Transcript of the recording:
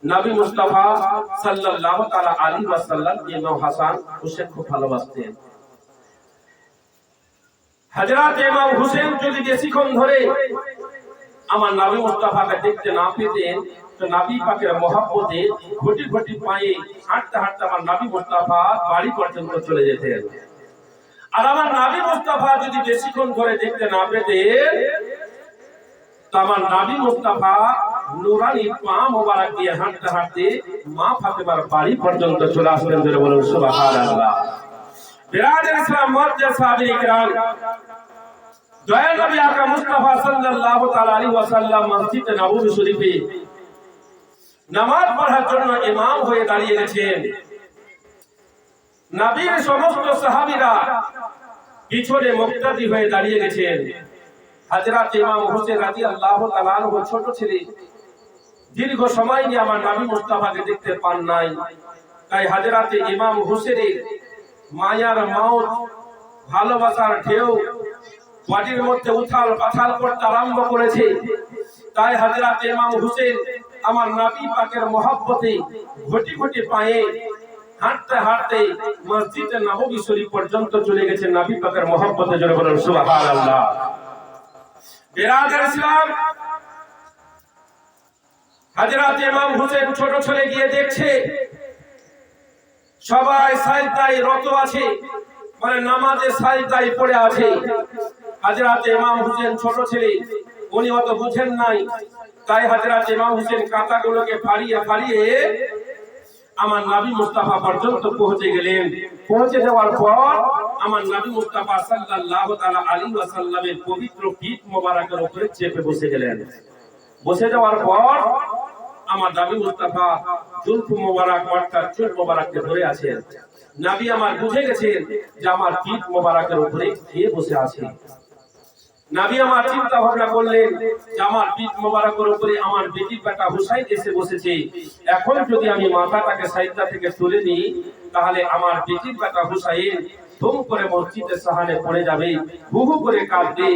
নবী মুস্তাফা সাল্লাল্লাহু তাআলা আলাইহি ওয়াসাল্লাম ইমাম হাসান হুসেন খুব ভালোবাসতেন। হযরত ইমাম হুসেন যদি বেশিক্ষণ ধরে আমার নবী মুস্তাফাকে দেখতে না পেতেন তো নবী পাকের মহব্বতে ঘটি ঘটি পায়ে হাঁটতে হাঁটতে আমার নবী মুস্তাফা বাড়ি পর্যন্ত চলে যেতেন। আর আমার নবী মুস্তাফা যদি বেশিক্ষণ ধরে দেখতে না পেতেন তো আমার নবী মুস্তাফা নুরানি পা মোবারক দিয়ে হাঁটতে হাঁটতে মা ফাতেমার বাড়ি পর্যন্ত চলে আসতেন। ধরে বলুন সুবহানাল্লাহ। বিরাদার ইসলাম মুআজ্জাজ সাহাবায়ে কিরাম, দয়াল নবী আকা মুস্তাফা সাল্লাল্লাহু তাআলা আলাইহি ওয়াসাল্লাম মসজিদ নববী শরীফে নামাজ পড়ার জন্য ইমাম হয়ে দাঁড়িয়ে গেছেন। নবীর সমস্ত সাহাবীরা পিছনে মুক্তাদি হয়ে দাঁড়িয়ে গেছেন। হযরত ইমাম হোসেন রাদিয়াল্লাহু তাআলা আনহু ছোট ছিলেন, দীর্ঘ সময় নিয়ে আমার নবী মুস্তাফাকে দেখতে পান নাই। তাই হযরত ইমাম হোসেনের মায়ার মওত, ভালোবাসার ঢেউ বাড়ির মধ্যে উথাল পাথাল করতে আরম্ভ করেছে। তাই হযরত ইমাম হোসেন আমার নবী পাকের মহব্বতে ঘটি ঘটি পায়ে হাঁটতে হাঁটতে মসজিদ নববী শরীফ পর্যন্ত চলে গেছেন নবী পাকের মহব্বতে। জোরে বলুন সুবহানাল্লাহ। বিরাদার ইসলাম, হযরত ইমাম হোসেন ছোট ছেলে গিয়ে দেখছে সবাই সাজদায় রত আছে, মানে নামাজে সাজদায় পড়ে আছে। হযরত ইমাম হোসেন ছোট ছেলে, উনি অত বুঝেন নাই। তাই হযরত ইমাম হোসেন কাঁটাগুলোকে ফাড়িয়ে ফাড়িয়ে আমার নবী মুস্তাফা পর্যন্ত পৌঁছে গেলেন। পৌঁছে যাওয়ার পর আমার নবী মুস্তাফা সাল্লাল্লাহু তাআলা আলাইহি ওয়াসাল্লামের পবিত্র পিঠ মোবারকের উপরে চেপে বসে গেলেন। বসে যাওয়ার পর আমার নবী মুস্তাফা জুলফ মোবারক অর্থাৎ চুল মোবারককে ধরে আছেন। নবী আমার বুঝে গেছেন যে আমার পিঠ মোবারকের উপরে কে বসে আছে। নবী আমার চিন্তা ভাবনা করলেন যে আমার পিঠ মোবারকের উপরে আমার বেটির বেটা হুসাইন এসে বসেছে। এখন যদি আমি মাথাটাকে সাজদা থেকে তুলে নিই তাহলে আমার বেটির বেটা হুসাইন ধুম করে মসজিদের সাহানে পড়ে যাবে, হু হু করে কাঁদবে।